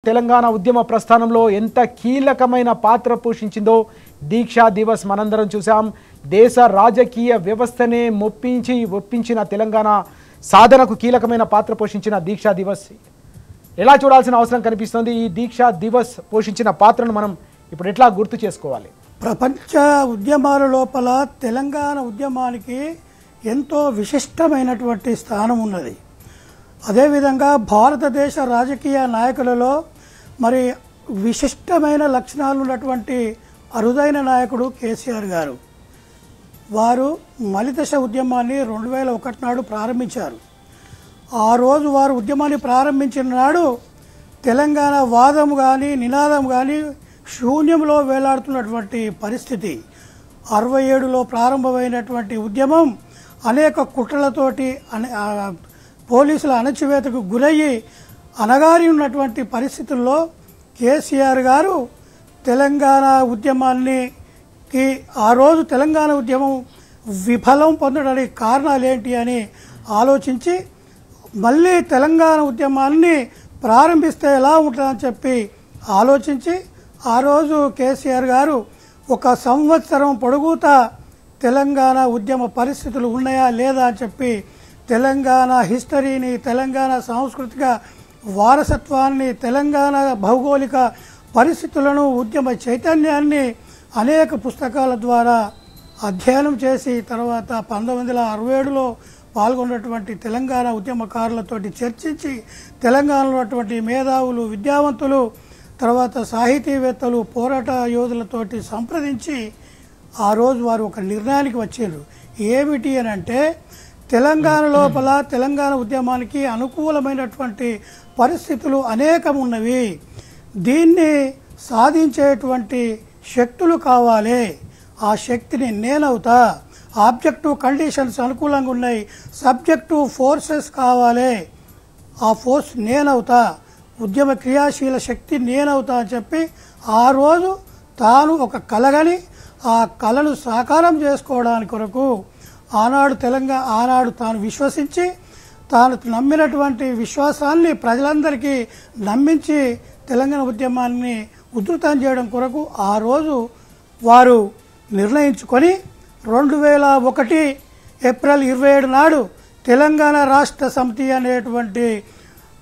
తెలంగాణ ఉద్యమ ప్రస్థానంలో ఎంత కీలకమైన పాత్ర పోషించిందో దీక్షా దివస్ మనందరం చూసాం. దేశ రాజకీయ వ్యవస్థనే ఒప్పించిన తెలంగాణ సాధనకు కీలకమైన పాత్ర పోషించిన దీక్షా దివస్ ఎలా చూడాల్సిన అవసరం కనిపిస్తుంది. ఈ దీక్షా దివస్ పోషించిన పాత్రను మనం ఇప్పుడు ఎట్లా గుర్తు చేసుకోవాలి? ప్రపంచ ఉద్యమాల లోపల తెలంగాణ ఉద్యమానికి ఎంతో విశిష్టమైనటువంటి స్థానం ఉన్నది. అదేవిధంగా భారతదేశ రాజకీయ నాయకులలో మరి విశిష్టమైన లక్షణాలు ఉన్నటువంటి అరుదైన నాయకుడు కేసీఆర్ గారు. వారు మలిదశ ఉద్యమాన్ని 2001 నాడు ప్రారంభించారు. ఆ రోజు వారు ఉద్యమాన్ని ప్రారంభించిన నాడు తెలంగాణ వాదం కానీ నినాదం కానీ శూన్యంలో వేలాడుతున్నటువంటి పరిస్థితి. 67లో ప్రారంభమైనటువంటి ఉద్యమం అనేక కుట్రలతోటి పోలీసుల అణచివేతకు గురయ్యి అనగారి ఉన్నటువంటి పరిస్థితుల్లో కేసీఆర్ గారు తెలంగాణ ఉద్యమానికి ఆ రోజు తెలంగాణ ఉద్యమం విఫలం పొందడానికి కారణాలు ఏంటి అని ఆలోచించి మళ్ళీ తెలంగాణ ఉద్యమాన్ని ప్రారంభిస్తే ఎలా ఉంటుందని చెప్పి ఆలోచించి ఆ రోజు కేసీఆర్ గారు 1 సంవత్సరం పొడుగుతా తెలంగాణ ఉద్యమ పరిస్థితులు ఉన్నాయా లేదా అని చెప్పి తెలంగాణ హిస్టరీని, తెలంగాణ సాంస్కృతిక వారసత్వాన్ని, తెలంగాణ భౌగోళిక పరిస్థితులను, ఉద్యమ చైతన్యాన్ని అనేక పుస్తకాల ద్వారా అధ్యయనం చేసి తర్వాత 1967లో పాల్గొన్నటువంటి తెలంగాణ ఉద్యమకారులతోటి చర్చించి తెలంగాణలో ఉన్నటువంటి మేధావులు, విద్యావంతులు, తర్వాత సాహితీవేత్తలు, పోరాట యోధులతోటి సంప్రదించి ఆ రోజు వారు ఒక నిర్ణయానికి వచ్చారు. ఏమిటి అని అంటే తెలంగాణ లోపల తెలంగాణ ఉద్యమానికి అనుకూలమైనటువంటి పరిస్థితులు అనేకం ఉన్నవి. దీన్ని సాధించేటువంటి శక్తులు కావాలి. ఆ శక్తిని నేనవుతా. ఆబ్జెక్టివ్ కండిషన్స్ అనుకూలంగా ఉన్నాయి, సబ్జెక్టివ్ ఫోర్సెస్ కావాలి. ఆ ఫోర్స్ నేనవుతా, ఉద్యమ క్రియాశీల శక్తి నేనవుతా అని చెప్పి ఆ రోజు తాను ఒక కలగని ఆ కళను సాకారం చేసుకోవడానికి కొరకు ఆనాడు తాను విశ్వసించి తాను నమ్మినటువంటి విశ్వాసాన్ని ప్రజలందరికీ నమ్మించి తెలంగాణ ఉద్యమాన్ని ఉధృతం చేయడం కొరకు ఆ రోజు వారు నిర్ణయించుకొని 2001 ఏప్రిల్ 27 నాడు తెలంగాణ రాష్ట్ర సమితి అనేటువంటి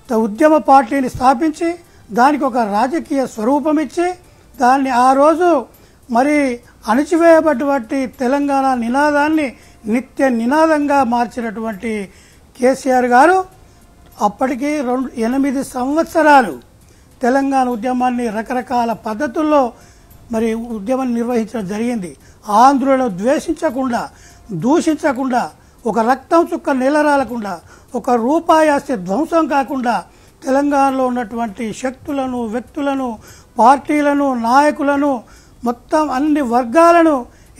ఉద్యమ పార్టీని స్థాపించి దానికి ఒక రాజకీయ స్వరూపం ఇచ్చి దాన్ని ఆ రోజు మరి అణచివేయబడ్డటువంటి తెలంగాణ నినాదాన్ని నిత్య నినాదంగా మార్చినటువంటి కేసీఆర్ గారు అప్పటికి 8 సంవత్సరాలు తెలంగాణ ఉద్యమాన్ని రకరకాల పద్ధతుల్లో మరి ఉద్యమాన్ని నిర్వహించడం జరిగింది. ఆంధ్రులను ద్వేషించకుండా, దూషించకుండా, ఒక రక్తం చుక్క నిలరాలకుండా, ఒక రూపాయి ఆస్తి ధ్వంసం కాకుండా తెలంగాణలో ఉన్నటువంటి శక్తులను, వ్యక్తులను, పార్టీలను, నాయకులను, మొత్తం అన్ని వర్గాలను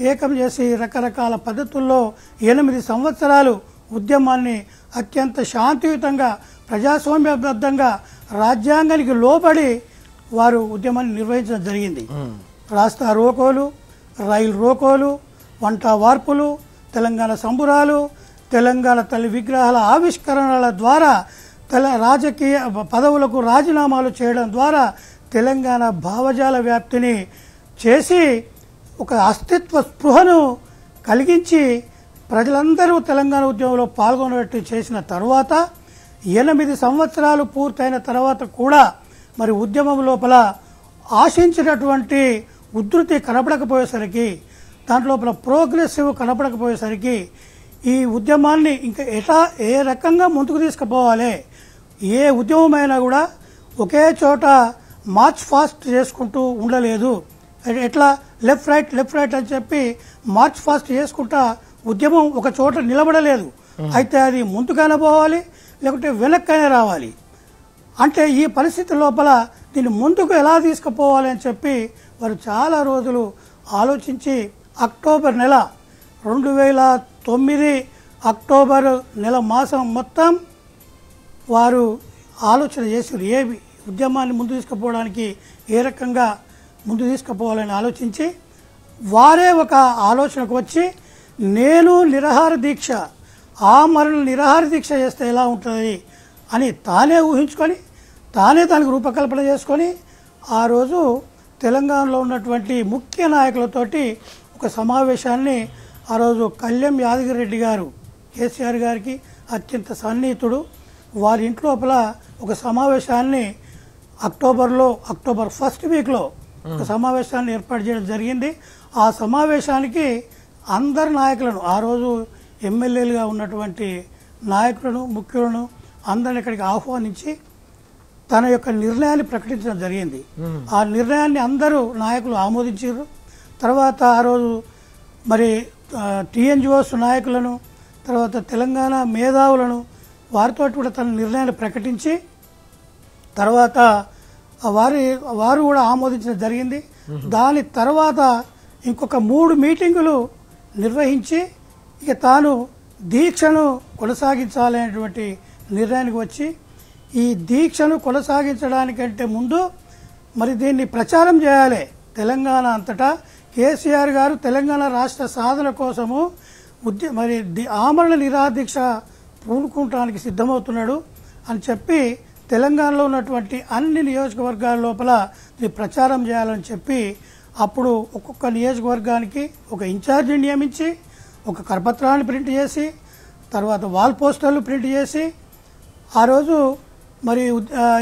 ఏకం చేసి రకరకాల పద్ధతుల్లో 8 సంవత్సరాలు ఉద్యమాన్ని అత్యంత శాంతియుతంగా, ప్రజాస్వామ్యబద్ధంగా, రాజ్యాంగానికి లోబడి వారు ఉద్యమాన్ని నిర్వహించడం జరిగింది. రాస్తా రోకోలు, రైలు రోకోలు, వంట వార్పులు, తెలంగాణ సంబురాలు, తెలంగాణ తల్లి విగ్రహాల ఆవిష్కరణల ద్వారా రాజకీయ పదవులకు రాజీనామాలు చేయడం ద్వారా తెలంగాణ భావజాల వ్యాప్తిని చేసి ఒక అస్తిత్వ స్పృహను కలిగించి ప్రజలందరూ తెలంగాణ ఉద్యమంలో పాల్గొనేట్టు చేసిన తర్వాత 8 సంవత్సరాలు పూర్తయిన తర్వాత కూడా మరి ఉద్యమం లోపల ఆశించినటువంటి ఉధృతి కనపడకపోయేసరికి, దాంట్లోపల ప్రోగ్రెసివ్ కనపడకపోయేసరికి ఈ ఉద్యమాన్ని ఇంకా ఏ రకంగా ముందుకు తీసుకుపోవాలి, ఏ ఉద్యమమైనా కూడా ఒకే చోట మార్చ్ ఫాస్ట్ చేసుకుంటూ ఉండలేదు. ఎట్లా లెఫ్ట్ రైట్ అని చెప్పి మార్చ్ ఫాస్ట్ చేసుకుంటా ఉద్యమం ఒక చోట నిలబడలేదు. అయితే అది ముందుకైనా పోవాలి, లేకుంటే వెనక్కైనా రావాలి. అంటే ఈ పరిస్థితి లోపల దీన్ని ముందుకు ఎలా తీసుకుపోవాలి అని చెప్పి వారు చాలా రోజులు ఆలోచించి అక్టోబర్ నెల 2009 అక్టోబర్ నెల మాసం మొత్తం వారు ఆలోచన చేశారు. ఏ ఉద్యమాన్ని ముందు తీసుకుపోవడానికి ఏ రకంగా ముందు తీసుకుపోవాలని ఆలోచించి వారే ఒక ఆలోచనకు వచ్చి నేను నిరాహార దీక్ష ఆమరణ నిరాహార దీక్ష చేస్తే ఎలా ఉంటుంది అని తానే ఊహించుకొని తానే దానికి రూపకల్పన చేసుకొని ఆ రోజు తెలంగాణలో ఉన్నటువంటి ముఖ్య నాయకులతోటి ఒక సమావేశాన్ని ఆ రోజు కళ్యాం యాదగిరి రెడ్డి గారు కేసీఆర్ గారికి అత్యంత సన్నిహితుడు, వారి ఇంట్లోపల ఒక సమావేశాన్ని అక్టోబర్ ఫస్ట్ వీక్లో ఒక సమావేశాన్ని ఏర్పాటు చేయడం జరిగింది. ఆ సమావేశానికి అందరు నాయకులను, ఆ రోజు ఎమ్మెల్యేలుగా ఉన్నటువంటి నాయకులను, ముఖ్యులను అందరిని ఇక్కడికి ఆహ్వానించి తన యొక్క నిర్ణయాన్ని ప్రకటించడం జరిగింది. ఆ నిర్ణయాన్ని అందరూ నాయకులు ఆమోదించారు. తర్వాత ఆ రోజు మరి టీఎన్జిఓస్ నాయకులను, తర్వాత తెలంగాణ మేధావులను, వారితో కూడా తన నిర్ణయాన్ని ప్రకటించి తర్వాత వారు కూడా ఆమోదించడం జరిగింది. దాని తర్వాత ఇంకొక 3 మీటింగులు నిర్వహించి ఇక తాను దీక్షను కొనసాగించాలనేటువంటి నిర్ణయానికి వచ్చి, ఈ దీక్షను కొనసాగించడానికంటే ముందు మరి దీన్ని ప్రచారం చేయాలి తెలంగాణ అంతటా. కేసీఆర్ గారు తెలంగాణ రాష్ట్ర సాధన కోసము ఆమరణ నిరాదీక్ష పూనుకోవడానికి సిద్ధమవుతున్నాడు అని చెప్పి తెలంగాణలో ఉన్నటువంటి అన్ని నియోజకవర్గాల లోపల ఇది ప్రచారం చేయాలని చెప్పి అప్పుడు ఒక్కొక్క నియోజకవర్గానికి ఒక ఇన్ఛార్జిని నియమించి ఒక కరపత్రాన్ని ప్రింట్ చేసి తర్వాత వాల్ పోస్టర్లు ప్రింట్ చేసి ఆ రోజు మరి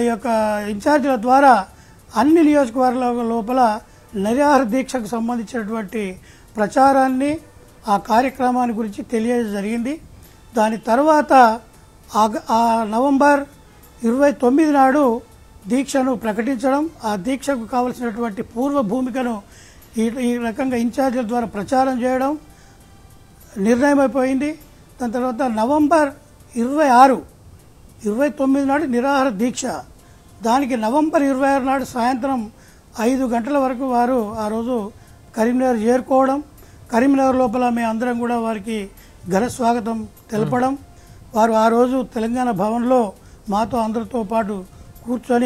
ఈ యొక్క ఇన్ఛార్జీల ద్వారా అన్ని నియోజకవర్గాల లోపల నిరాహార దీక్షకు సంబంధించినటువంటి ప్రచారాన్ని ఆ కార్యక్రమాన్ని గురించి తెలియజేయడం జరిగింది. దాని తర్వాత నవంబర్ 29 నాడు దీక్షను ప్రకటించడం, ఆ దీక్షకు కావలసినటువంటి పూర్వ భూమికను ఈ రకంగా ఇన్ఛార్జీల ద్వారా ప్రచారం చేయడం నిర్ణయమైపోయింది. దాని తర్వాత నవంబర్ 29 నాడు నిరాహార దీక్ష, దానికి నవంబర్ 26 నాడు సాయంత్రం 5 గంటల వరకు వారు ఆ రోజు కరీంనగర్ చేరుకోవడం, కరీంనగర్ లోపల మేము అందరం కూడా వారికి ఘన స్వాగతం తెలపడం, వారు ఆ రోజు తెలంగాణ భవన్లో మాతో అందరితో పాటు కూర్చొని